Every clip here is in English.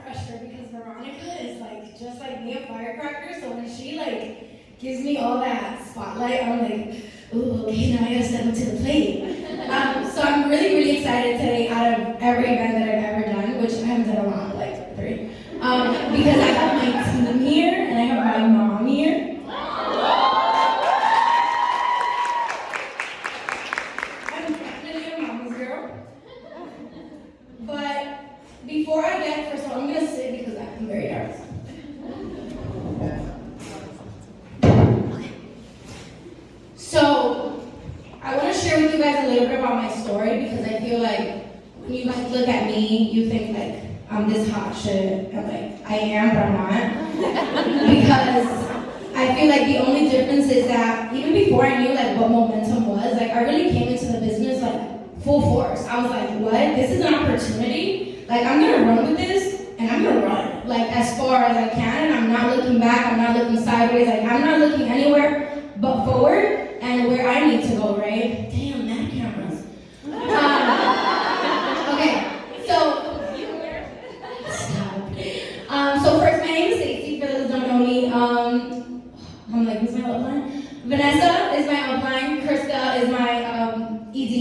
pressure because Veronica is like just like me, a firecracker. So when she like gives me all that spotlight, I'm like, ooh, okay, now I gotta step up to the plate. So I'm really, really excited today out of every event that I've ever done, which I haven't done a lot, like 3. Because I have my team here and I have my mom here. I'm definitely a mama's girl. But before I get, first of all, I'm gonna sit because I'm very nervous. So, I want to share with you guys a little bit about my story because I feel like when you guys look at me, you think like I'm this hot shit, and like I am, but I'm not. Because I feel like the only difference is that even before I knew like what momentum was, like I really came into the business like full force. I was like, what? This is an opportunity. Like I'm gonna run with this, and I'm gonna run like as far as I can. And I'm not looking back. I'm not looking sideways. Like I'm not looking anywhere but forward. And where I need to go, right? Damn, mad cameras. Okay, so stop. So first, my name is Stacy. For those who don't know me, I'm like, who's my upline? Vanessa is my upline. Krista is my ED.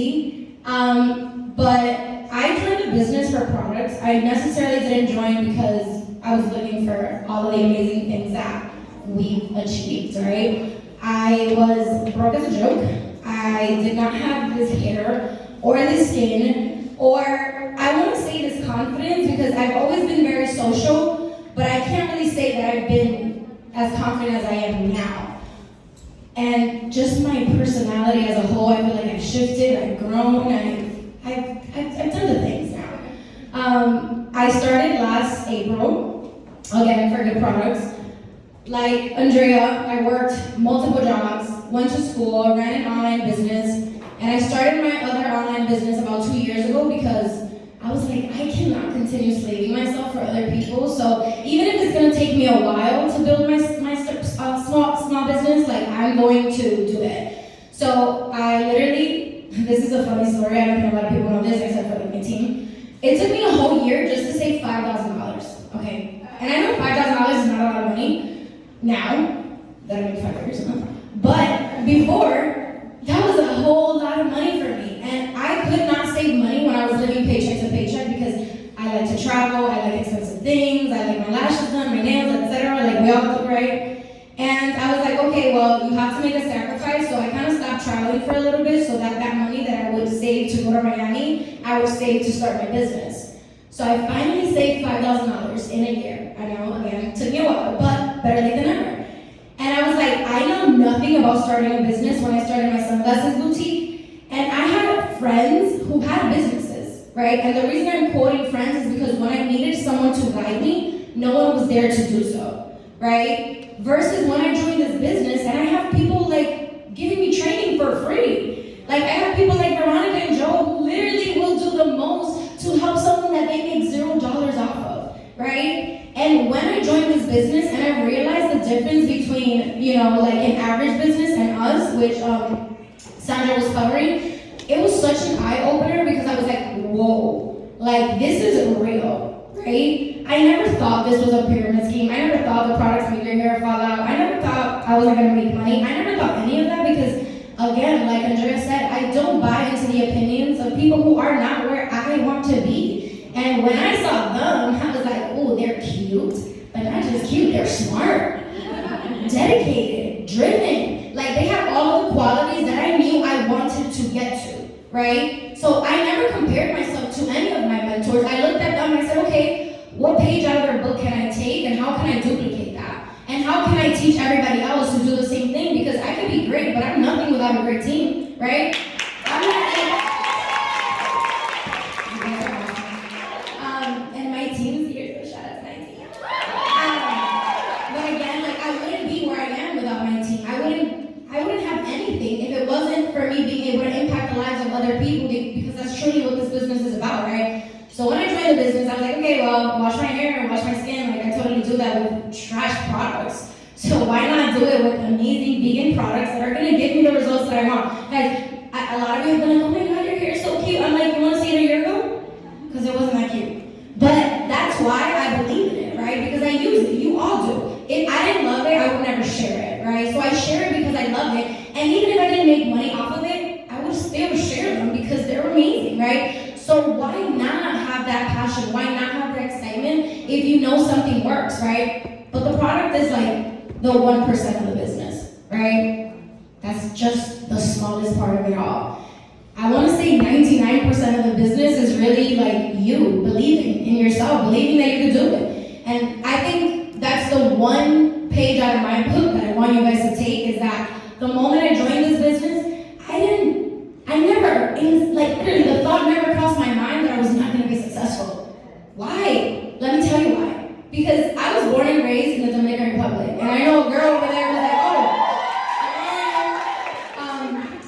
But I joined the business for products. I necessarily didn't join because I was looking for all of the amazing things that we've achieved, right? I was broke as a joke. I did not have this hair or this skin, or I want to say this confidence because I've always been very social, but I can't really say that I've been as confident as I am now. And just my personality as a whole, I feel like I've shifted, I've grown, I've done the things now. I started last April, again, for good products. Like Andrea, I worked multiple jobs, went to school, ran an online business, and I started my other online business about 2 years ago because I was like, I cannot continue slaving myself for other people. So even if it's gonna take me a while to build my small business, like I'm going to do it. So I literally, this is a funny story. I don't think a lot of people know this except for like my team. It took me a whole year just to save $5,000. Okay, and I know $5,000 is not a lot of money. Now, that I make $5 a month. But before, that was a whole lot of money for me. And I could not save money when I was living paycheck to paycheck because I like to travel, I like expensive things, I like my lashes done, my nails, etc. Like we all do, right? And I was like, okay, well, you have to make a sacrifice. So I kind of stopped traveling for a little bit so that that money that I would save to go to Miami, I would save to start my business. So I finally saved $5,000 in a year. I know, again, it took me a while, but better late than never. And I was like, I know nothing about starting a business when I started my sunglasses boutique. And I had friends who had businesses, right? And the reason I'm quoting friends is because when I needed someone to guide me, no one was there to do so, right? Versus when I joined this business and I have people like giving me training for free. Like I have people like Veronica and Joe who literally will do the most to help someone that they make $0 off of, right? And when I joined this business and I realized the difference between, you know, like an average business and us, which Sandra was covering, it was such an eye-opener because I was like, whoa, like this is real, right? I never thought this was a pyramid scheme. I never thought the products made your hair fall out. I never thought I wasn't gonna make money. I never thought any of that because, again, like Andrea said, I don't buy into the opinions of people who are not where I want to be. And when I saw them, I was like, oh, they're cute, but not just cute, they're smart, dedicated, driven. Like they have all of the qualities that I knew I wanted to get to, right? So I never compared myself to any of my mentors. I looked at them and I said, okay, what page out of their book can I take and how can I duplicate that? And how can I teach everybody else to do the same thing? Because I could be great, but I'm nothing without a great team, right? I'm not and my team's here, so shout out to my team. But again, like I wouldn't be where I am without my team. I wouldn't have anything if it wasn't for me being able to impact the lives of other people because that's truly what this business is about, right? So when I joined the business, I was like, okay, well, wash my hair and wash my skin. Like I totally do that with trash products. So why not do it with amazing vegan products that are gonna give me the results that I want? Guys, a lot of you have been like, oh my God, your hair is so cute. I'm like, you wanna see it a year ago? Because it wasn't that cute. But that's why I believe I share it because I love it. And even if I didn't make money off of it, I would still share them because they're amazing, right? So why not have that passion? Why not have that excitement if you know something works, right? But the product is like the 1% of the business, right? That's just the smallest part of it all. I want to say 99% of the business is really like you believing in yourself, believing that you can do it. And I think that's the one page out of my book that I want you guys to take, is that the moment I joined this business, literally the thought never crossed my mind that I was not going to be successful. Why? Let me tell you why. Because I was born and raised in the Dominican Republic, and I know a girl over there was like,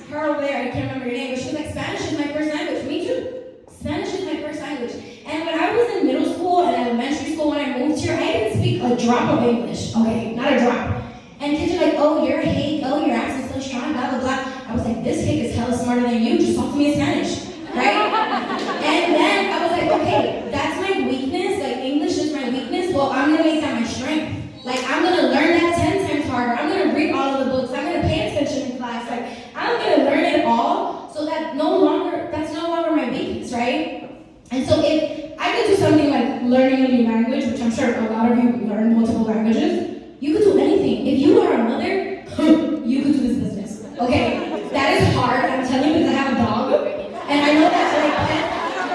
her over there, I can't remember her name, but she was like, Spanish is my first language. Me too. Spanish is my first language. And when I was in middle school and elementary school, when I moved here, I didn't speak a drop of English. Okay, not a drop. And kids are like, oh, you're a hick, oh, your accent's so strong, blah, blah, blah. I was like, this hick is hella smarter than you, just talk to me in Spanish, right? And then I was like, okay, that's my weakness, like English is my weakness, well, I'm gonna make that my strength. Like, I'm gonna learn that 10 times harder, I'm gonna read all of the books, I'm gonna pay attention in class, like, I'm gonna learn it all, so that's no longer my weakness, right? And so if I could do something like learning a new language, which I'm sure a lot of you learn multiple languages, you could do anything. If you are a mother, you could do this business. Okay, that is hard. I'm telling you because I have a dog, and I know that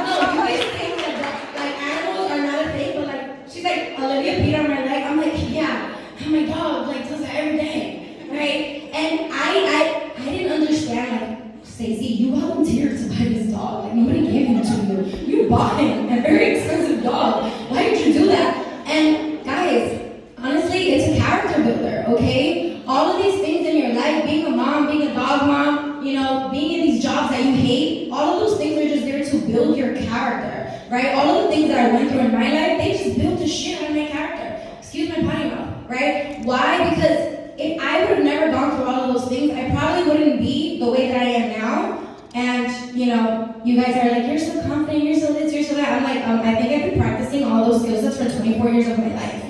no, you guys think that like animals are not a thing, but like she's like Olivia peed on my leg. I'm like, yeah, and my dog like does that every day, right? And I didn't understand like, Stacy, you volunteered to buy this dog. Like nobody gave him to you. You bought him, a very expensive dog. Why did you do that? And guys. Honestly, it's a character builder, okay? All of these things in your life, being a mom, being a dog mom, you know, being in these jobs that you hate, all of those things are just there to build your character, right? All of the things that I went through in my life, they just built the shit out of my character. Excuse my potty mouth, right? Why? Because if I would have never gone through all of those things, I probably wouldn't be the way that I am now. And, you know, you guys are like, you're so confident, you're so this, you're so that. I'm like, I think I've been practicing all those skill sets for 24 years of my life.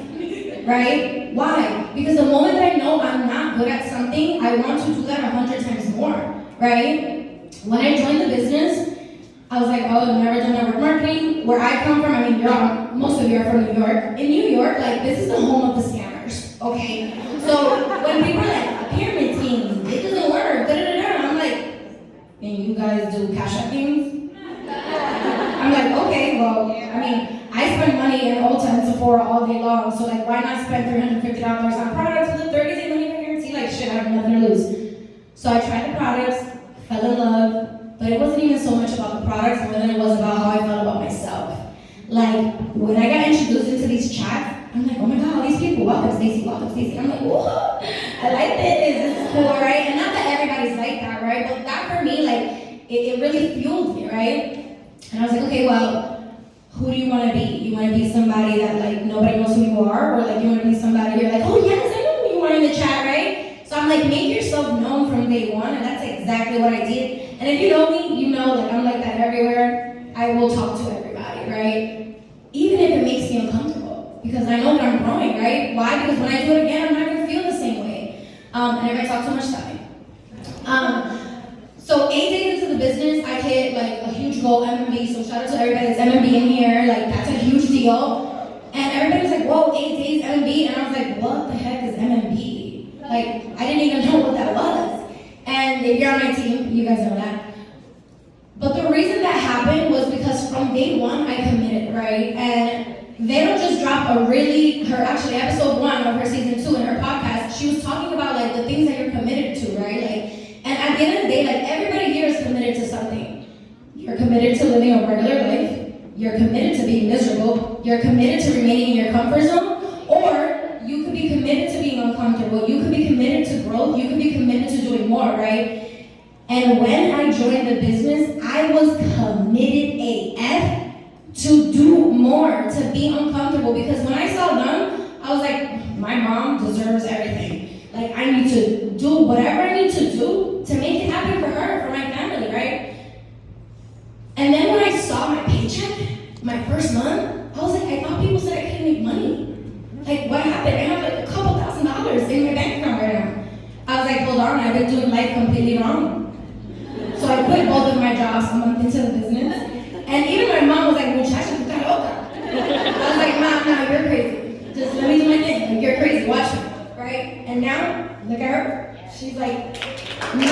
Right? Why? Because the moment that I know I'm not good at something, I want to do that 100 times more, right? When I joined the business, I was like, oh, I've never done network marketing. Where I come from, I mean, most of you are from New York. In New York, like, this is the home of the scammers, okay? So when people are like, pyramid schemes, it doesn't work, da-da-da-da, I'm like, and you guys do cash app games? I'm like, okay, well, I mean, I spend money in Ulta and Sephora all day long, so like, why not spend $350 on products with a 30-day money back guarantee? Like, shit, I have nothing to lose. So I tried the products, fell in love, but it wasn't even so much about the products more than it was about how I felt about myself. Like, when I got introduced into these chats, I'm like, oh my God, all these people, welcome Stacy, welcome Stacy. I'm like, whoa, I like this is cool, right? And not that everybody's like that, right? But that for me, like, it really fueled me, right? And I was like, okay, well, who do you want to be? You want to be somebody that like nobody knows who you are, or like you want to be somebody you're like, oh yes, I know who you are in the chat, right? So I'm like, make yourself known from day one, and that's exactly what I did. And if you know me, you know like I'm like that everywhere. I will talk to everybody, right? Even if it makes me uncomfortable, because I know that I'm growing, right? Why? Because when I do it again, I'm not gonna feel the same way. And if I talk too much, tell me. So 8 days into the business, I hit like a huge goal, MMB. So shout out to everybody that's MMB in here. Like that's a huge deal. And everybody was like, whoa, 8 days MMB. And I was like, what the heck is MMB? Like I didn't even know what that was. And if you're on my team, you guys know that. But the reason that happened was because from day one, I committed, right? And they don't just drop actually episode 1 of her season 2 in her podcast, she was talking about like the things that you're committed to, right? Like, and at the end of the day, like everybody here is committed to something. You're committed to living a regular life. You're committed to being miserable. You're committed to remaining in your comfort zone. Or you could be committed to being uncomfortable. You could be committed to growth. You could be committed to doing more, right? And when I joined the business, I was committed AF to do more, to be uncomfortable. Because when I saw them, I was like, my mom deserves everything. Like, I need to do whatever I need to do to make it happen for her, for my family, right? And then when I saw my paycheck, my first month, I was like, I thought people said I couldn't make money. Like, what happened? I have like a couple $1,000s in my bank account right now. I and I've been doing life completely wrong. So I quit both of my jobs a month into the business. And even my mom was like, muchacha, tu estás loca. I was like, Mom, no, you're crazy. Just let me do my thing. Like, you're crazy, watch me, right? And now, look at her. She's like, no.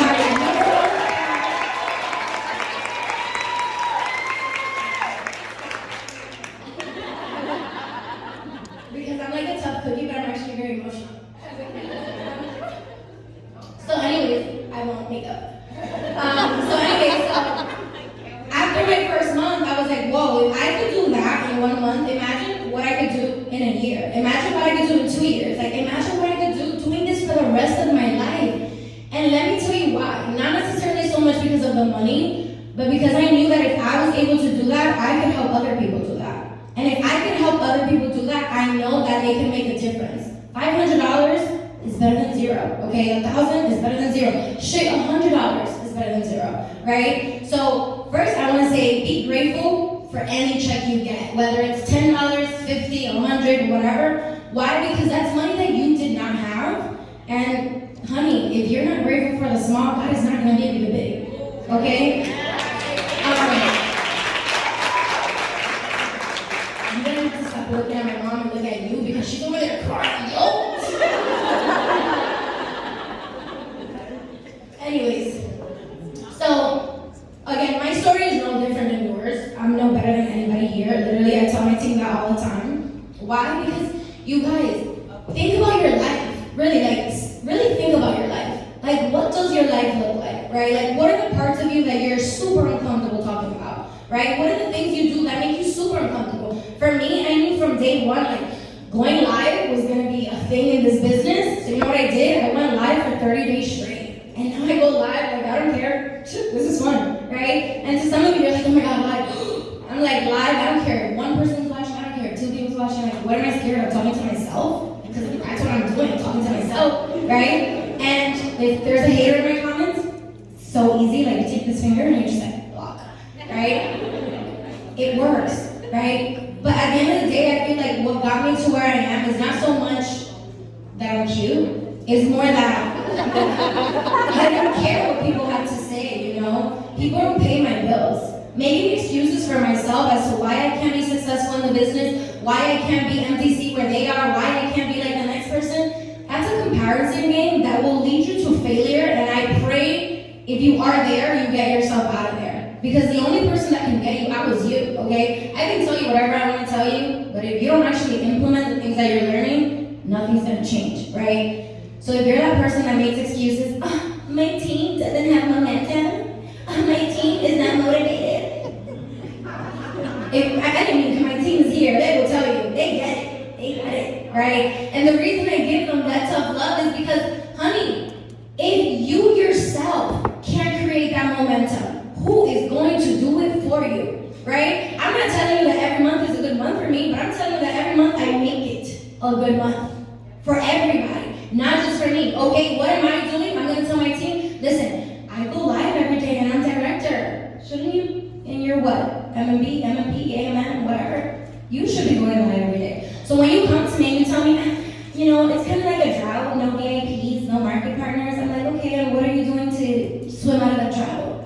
Because I'm like a tough cookie, but I'm actually very emotional. So anyways, I won't make up. So after my first month, I was like, whoa, if I could do that in 1 month, imagine what I could do in a year. Imagine what I could do in 2 years. Like, imagine what I could do doing this for the rest of my life. And let me tell you why. Not necessarily so much because of the money, but because I knew that if I was able to do that, I could help other people do that. And if I can help other people do that, I know that they can make a difference. $500 is better than zero, okay? $1,000 is better than zero. Shit, $100 is better than zero, right? So first, I want to say be grateful for any check you get, whether it's $10, $50, $100, whatever. Why? Because that's money that you did not have. And honey, if you're not grateful for the small, God is not going to give you the big, okay? I'm gonna have to stop looking at my mom and look at you because she's over there crying, yo! Anyways, so again, my story is no different than yours. I'm no better than anybody here. Literally, I tell my team that all the time. Why? Because you guys, think about your life. Really think about your life. Like, what does your life look like, right? Like, what are the parts of you that you're super uncomfortable talking about, right? What are the things you do that make you super uncomfortable? For me, I knew from day one, like, going live was gonna be a thing in this business. So you know what I did? I went live for 30 days straight. And now I go live, like, I don't care. This is fun, right? And to some of you, you're like, oh my God, live. I'm like, live, I don't care. One person's watching, I don't care. 2 people's watching, like, what am I scared of? Talking to myself? Because that's what I'm doing, talking to myself, right? And if there's a hater in my comments, so easy, like, you take this finger and you just like, block, right? It works, right? But at the end of the day, I feel like what got me to where I am is not so much that I'm cute, it's more that I don't care what people have to say, you know? People don't pay my bills. Making excuses for myself as to why I can't be successful in the business, why I can't be MTC where they are, why I can't be like the next person, that's a comparison game that will lead you to failure, and I pray if you are there, you get yourself out of there. Because the only person that can get you out is you, okay? I can tell you whatever I want to tell you, but if you don't actually implement the things that you're learning, nothing's going to change, right? So if you're that person that makes excuses, oh, my team doesn't have momentum, oh, my team is not motivated. If my team is here, they will tell you, they get it, right? And the reason I give them that tough love is because, honey, if you yourself can't create that momentum, who is going to do it for you, right? I'm not telling you that every month is a good month for me, but I'm telling you that every month I make it a good month for everybody, not just for me. Okay, what am I doing? I'm going to tell my team, listen, I go live every day and I'm director. Shouldn't you? In your what? MMB, MMP, AMN, whatever. You should be going live every day. So when you come to me and you tell me, you know, it's kind of like a drought, no VIPs, no market partners, I'm like, okay, and what are you doing to swim out of that drought?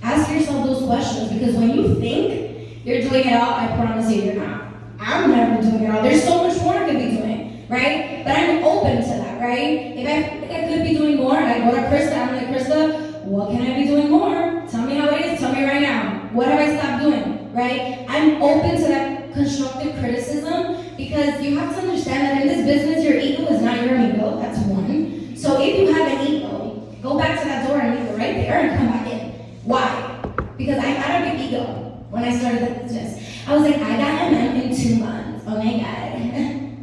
Ask yourself those questions, because when you think you're doing it all, I promise you you're not. I'm never doing it all. There's so much more I could be doing, right? But I'm open to that, right? If I think I could be doing more, I go to Krista, I'm like, Krista, what can I be doing more? Tell me how it is, tell me right now. What have I stopped doing, right? I'm open to that constructive criticism, because you have to understand that in this business, your ego is not your ego, that's one. So if you have an ego, go back to that door and leave it right there and come back in. Why? Because I had a big ego when I started the business. I was like, I got MM in 2 months. Oh my God.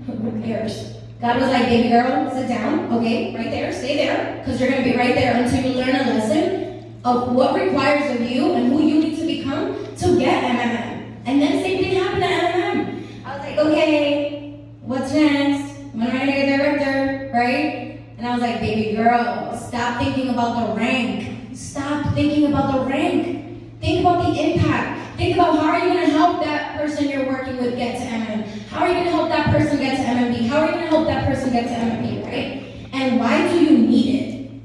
Who cares? God was like, baby girl, sit down, okay, right there, stay there, because you're going to be right there until you learn a lesson of what requires of you and who you need to become to get MMM. And then same thing happened at MMM. I was like, okay, what's next? When am I going to get director, right? And I was like, baby girl, stop thinking about the rank. Stop thinking about the rank. Think about the impact. Think about how are you going to help that person you're working with get to MM? How are you going to help that person get to MMB? How are you going to help that person get to MMB, right? And why do you need it?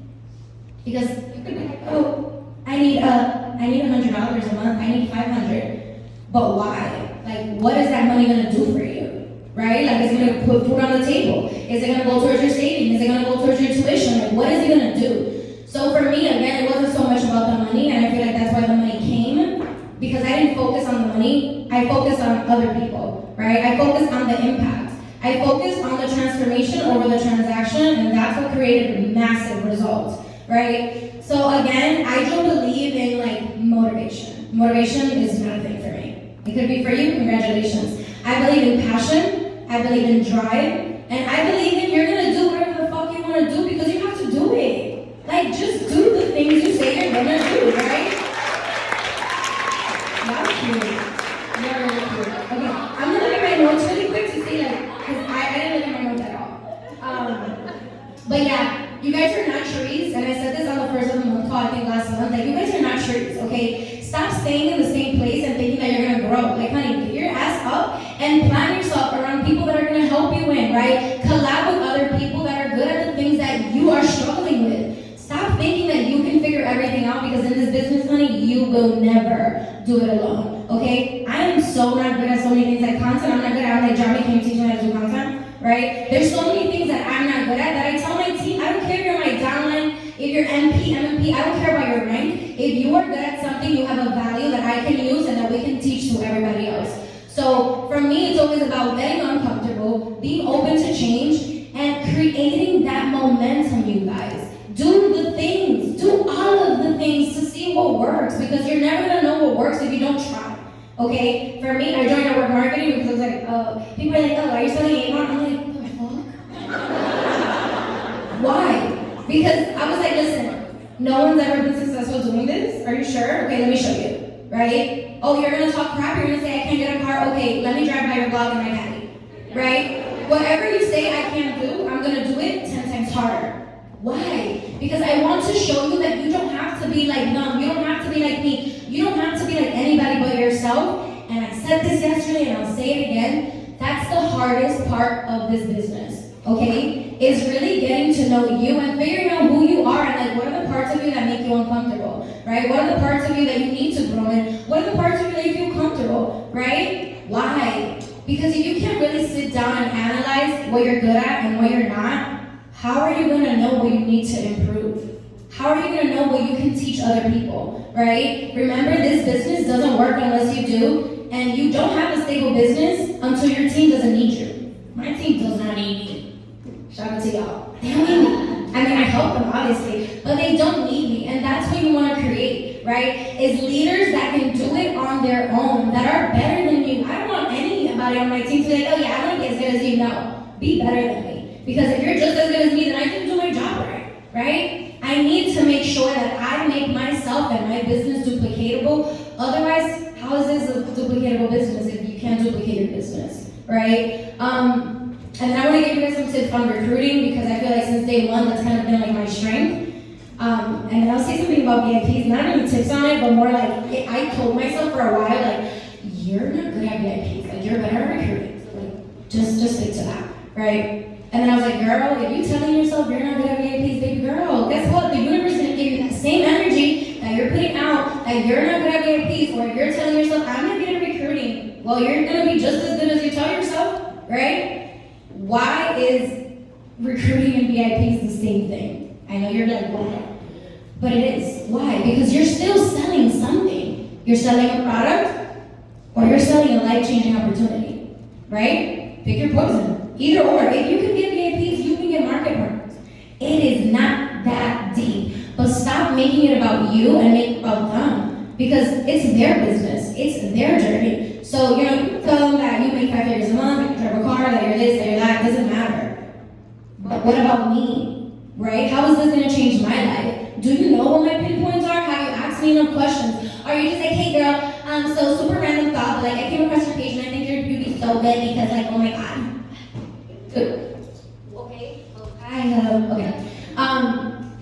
but why? Like, what is that money gonna do for you? Right? Like, is it gonna put food on the table? Is it gonna go towards your savings? Is it gonna go towards your tuition? Like, what is it gonna do? So for me, again, it wasn't so much about the money, and I feel like that's why the money came, because I didn't focus on the money, I focused on other people, right? I focused on the impact. I focused on the transformation over the transaction, and that's what created massive results, right? So again, I don't believe in like motivation. Motivation is not a thing for me. It could be for you, congratulations. I believe in passion, I believe in drive, and I believe in you're gonna do whatever the fuck you wanna do because you have to do it. Like, just do the things you say you're gonna do, right? That's cute. You're really cute. Okay, I'm gonna look at my notes really quick to see like, because I didn't look at my notes at all. But yeah, you guys are not trees, and I said this on the first of the month call, I think last month, like you guys are not trees, okay? Stop staying in the same place and thinking that you're gonna grow. Like honey, get your ass up and plan yourself around people that are gonna help you win, right? Collab with other people that are good at the things that you are struggling with. Stop thinking that you can figure everything out because in this business, honey, you will never do it alone, okay? I am so not good at so many things like content. I'm not good at, I'm like, Jeremy, can you teach me how to do content, right? There's so many things that I'm not good at that I tell my team, I don't care if you're my downline, if you're MP, MMP, I don't care about your rank. If you are good at something, you have a value that I can use and that we can teach to everybody else. So for me, it's always about getting uncomfortable, being open to change, and creating that momentum, you guys. Do the things, do all of the things to see what works, because you're never gonna know what works if you don't try. Okay? For me, I joined network marketing because I was like, people are like, oh, are you selling Avon? I'm like, what the fuck? Why? Because I was like, listen, no one's ever been successful doing this. Are you sure? Okay, let me show you. Right? Oh, you're gonna talk crap, you're gonna say I can't get a car. Okay, let me drive by your blog in my caddy. Right? Whatever you say I can't do, I'm gonna do it 10 times harder. Why? Because I want to show you that you don't have to be like them. You don't have to be like me. You don't have to be like anybody but yourself. And I said this yesterday and I'll say it again. That's the hardest part of this business, okay? Is really getting to know you and figuring out who you are and like what are the parts of you that make you uncomfortable, right? What are the parts of you that you need to grow in? What are the parts of you that you feel comfortable, right? Why? Because if you can't really sit down and analyze what you're good at and what you're not, how are you gonna know what you need to improve? How are you gonna know what you can teach other people, right? Remember, this business doesn't work unless you do, and you don't have a stable business until your team doesn't need you. My team does not need me. Shout out to y'all. They don't need me. I mean, I help them, obviously, but they don't need me, and that's what you wanna create, right? Is leaders that can do it on their own, that are better than you. I don't want anybody on my team to be like, oh yeah, I wanna be as good as you. No, be better than me. Because if you're just as good as me, then I can do my job right? I need to make sure that I make myself and my business duplicatable. Otherwise, how is this a duplicatable business if you can't duplicate your business, right? And then I want to give you guys some tips on recruiting because I feel like since day one, that's kind of been like my strength. And then I'll say something about VIPs, not really tips on it, but more like I told myself for a while, like, you're not good at VIPs, like you're better at recruiting. So, like, just stick to that, right? And then I was like, girl, if you telling yourself you're not good at VIPs, baby girl, guess what? The universe is gonna give you that same energy that you're putting out, that you're not good at VIPs, or you're telling yourself, I'm not good at recruiting. Well, you're gonna be just as good as you tell yourself, right? Why is recruiting and VIPs the same thing? I know you're like, why? But it is. Why? Because you're still selling something. You're selling a product, or you're selling a life-changing opportunity, right? Pick your poison. Either or. If you can get VIPs, you can get market partners. It is not that deep. But stop making it about you and make it about them. Because it's their business. It's their journey. So, you can tell them that you make 5 figures a month, you can drive a car, that you're this, that you're that. It doesn't matter. But what about me? Right? How is this going to change my life? Do you know what my pinpoints are? Have you asked me enough questions? Are you just like, hey girl, so super random thought, but like I came across your page and I think you'd be so good because like, oh my god. Okay.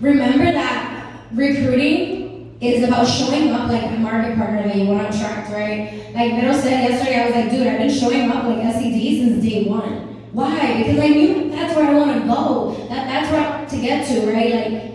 Remember that recruiting is about showing up like a market partner that you want to attract, right? Like Vero said yesterday, I was like, dude, I've been showing up like SED since day one. Why? Because I knew that's where I want to go. That's where I want to get to, right? Like,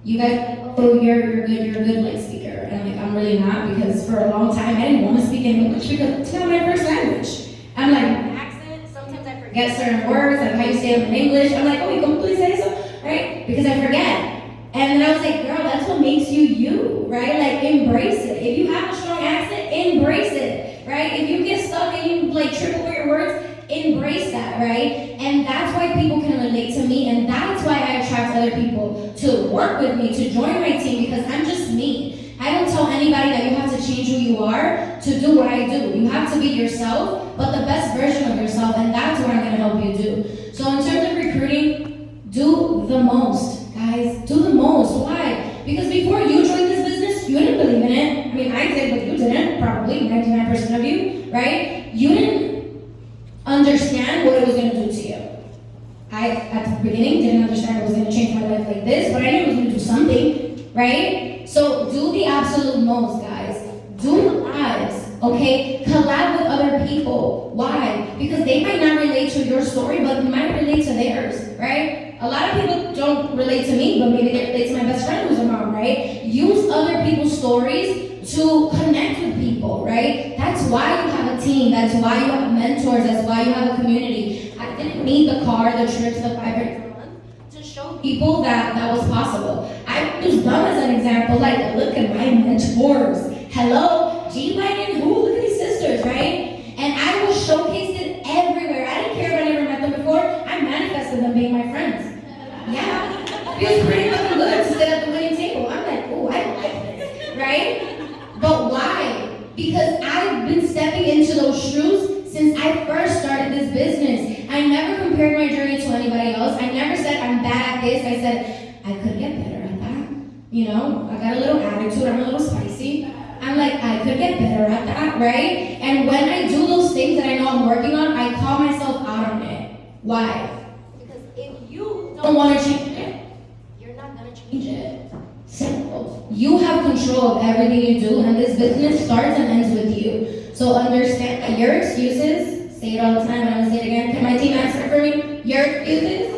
You guys are like, oh, you're a good like speaker. And I'm like, I'm really not, because for a long time I didn't want to speak in English because it's not my first language. I'm like, my accent, sometimes I forget certain words, like how you say them in English. I'm like, oh, you can please say so, right? Because I forget. And then I was like, girl, that's what makes you you, right? Like, embrace it. If you have a strong accent, embrace it, right? If you get stuck and you like trip over your words, embrace that, right? And that's why people can relate to me, and that's why I attract other people to work with me, to join my team, because I'm just me. I don't tell anybody that you have to change who you are to do what I do. You have to be yourself, but the best version of yourself, and that's what I'm gonna help you do. So in terms of recruiting, do the most, guys. Do the most. Why? Because before you joined this business, you didn't believe in it. I mean, I did, but you didn't, probably 99% of you, right? You didn't understand what it was going to do to you. I, at the beginning, didn't understand it was going to change my life like this, but I knew it was going to do something, right? So do the absolute most, guys. Do lives, okay? Collab with other people. Why? Because they might not relate to your story, but you might relate to theirs, right? A lot of people don't relate to me, but maybe they relate to my best friend who's a mom, right? Use other people's stories to connect with people, right? That's why you have a team. That's why you have mentors. That's why you have a community. I didn't need the car, the trips, the 5 per month to show people that that was possible. I use them as an example. Like, look at my mentors. Hello, G-Wagon, who? Look at these sisters, right? And I was showcased it everywhere. I didn't care if I never met them before. I manifested them being my friends. Yeah, it was pretty fucking good to sit at the winning table. I'm like, oh, I like this, right? But why? Because I've been stepping into those shoes since I first started this business. I never compared my journey to anybody else. I never said I'm bad at this. I said I could get better at that. You know, I got a little attitude. I'm a little spicy. I'm like, I could get better at that, right? And when I do those things that I know I'm working on, I call myself out on it. Why? Because if you don't want to change it, you're not going to change it. Simple. You have control of everything you do, and this business starts and ends with you. So understand that your excuses, say it all the time, and I'm going to say it again. Can my team answer for me? Your excuses?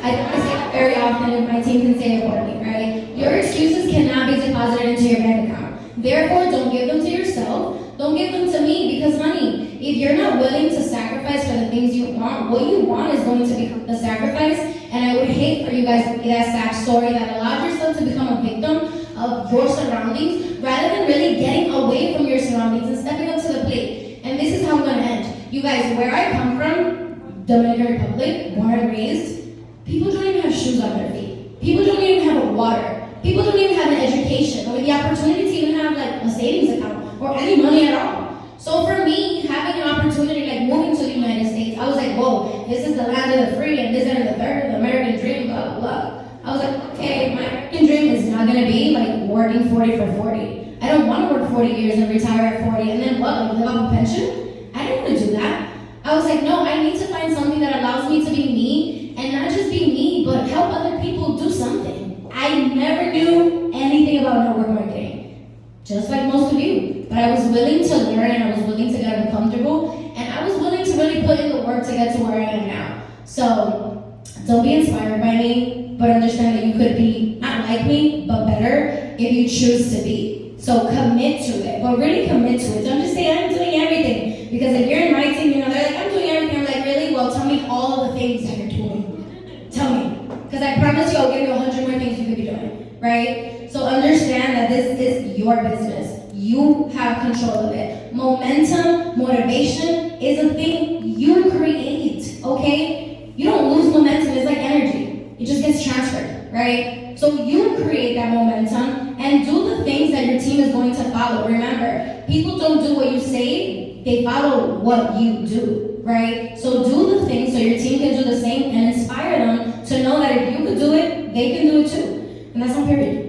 I say it very often, if my team can say it for me, right? Your excuses cannot be deposited into your bank account. Therefore, don't give them to yourself. Don't give them to me, because, honey, if you're not willing to sacrifice for the things you want, what you want is going to become the sacrifice. And I would hate for you guys to be that sad story that allowed yourself to become a victim of your surroundings rather than really getting away from your surroundings and stepping up to the plate. And this is how I'm going to end. You guys, where I come from, Dominican Republic, born and raised, people don't even have shoes on their feet. People don't even have a water. People don't even have an education or the opportunity to even have like a savings account or any money at all. So for me, having an opportunity like moving to the United States, I was like, whoa, this is the land of the free and this and the third, the American dream, blah, blah, blah. I was like, okay, my American dream is not gonna be like working 40 for 40. I don't want to work 40 years and retire at 40 and then what, like live off a pension? I didn't want to do that. I was like, no, I need to find something that allows me to be me and not just be me, but help other people do something. I never knew anything about network marketing, just like most of you. But I was willing to learn and I was willing to get uncomfortable and I was willing to really put in the work to get to where I am now. So don't be inspired by me, but understand that you could be not like me, but better if you choose to be. So commit to it, but really commit to it. Don't just say, I'm doing everything. Because if you're in my team, you know, they're like, I'm doing everything. I'm like, really? Well, tell me all of the things that you're doing. Tell me. Because I promise you I'll give you 100 more things you could be doing, right? So understand that this is your business. You have control of it. Momentum, motivation is a thing you create, okay? You don't lose momentum, it's like energy. It just gets transferred, right? So you create that momentum and do the things that your team is going to follow. Remember, people don't do what you say, they follow what you do, right? So do the things so your team can do the same and inspire them to know that if you could do it, they can do it too. And that's on period.